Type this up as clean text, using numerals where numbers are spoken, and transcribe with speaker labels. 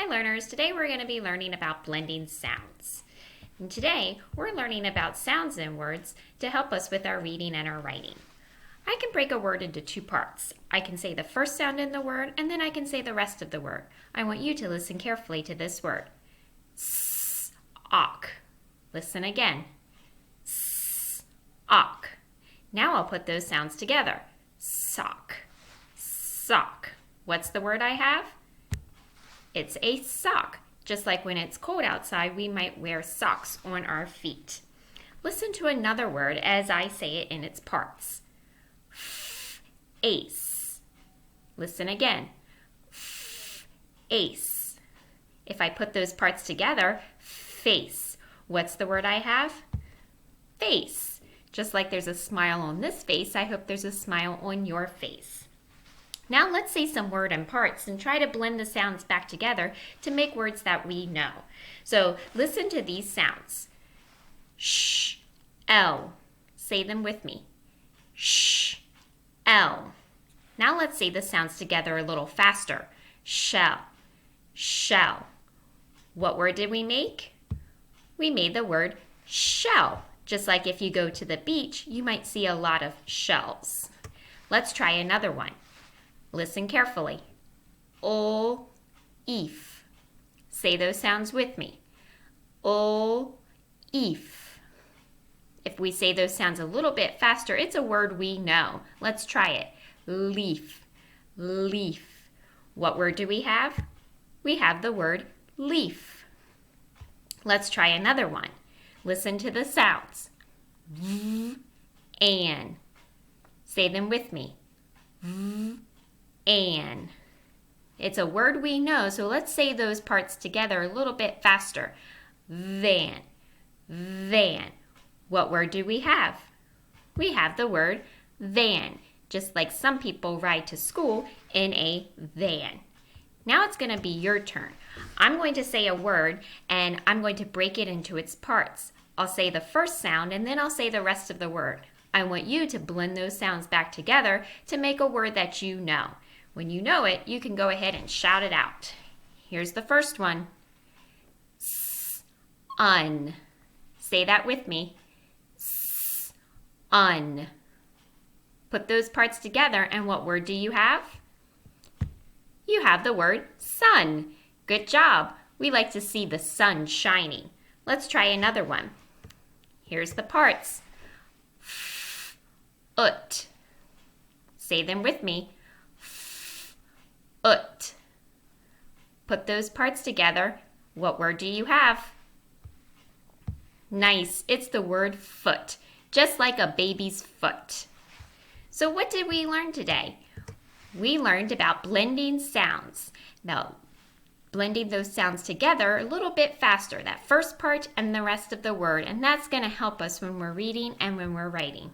Speaker 1: Hi learners, today we're going to be learning about blending sounds. And today we're learning about sounds in words to help us with our reading and our writing. I can break a word into two parts. I can say the first sound in the word and then I can say the rest of the word. I want you to listen carefully to this word. S-ock. Listen again. S-ock. Now I'll put those sounds together. Sock. Sock. What's the word I have? It's a sock. Just like when it's cold outside, we might wear socks on our feet. Listen to another word as I say it in its parts. Ace. Listen again. Ace. If I put those parts together, face. What's the word I have? Face. Just like there's a smile on this face, I hope there's a smile on your face. Now let's say some word and parts and try to blend the sounds back together to make words that we know. So listen to these sounds. Sh, L. Say them with me. Sh, L. Now let's say the sounds together a little faster. Shell, shell. What word did we make? We made the word shell. Just like if you go to the beach, you might see a lot of shells. Let's try another one. Listen carefully. Ol, eef. Say those sounds with me. Ol, eef. If we say those sounds a little bit faster, it's a word we know. Let's try it. Leaf, leaf. What word do we have? We have the word leaf. Let's try another one. Listen to the sounds. V, an. Say them with me. V, an. It's a word we know, so let's say those parts together a little bit faster. Van, van. What word do we have? We have the word van, just like some people ride to school in a van. Now it's going to be your turn. I'm going to say a word and I'm going to break it into its parts. I'll say the first sound and then I'll say the rest of the word. I want you to blend those sounds back together to make a word that you know. When you know it, you can go ahead and shout it out. Here's the first one. Un. Say that with me. Un. Put those parts together and what word do you have? You have the word sun. Good job. We like to see the sun shining. Let's try another one. Here's the parts. Ut. Say them with me. Ut. Put those parts together. What word do you have? Nice. It's the word foot, just like a baby's foot. So what did we learn today? We learned about blending sounds. Now, blending those sounds together a little bit faster, that first part and the rest of the word, and that's going to help us when we're reading and when we're writing.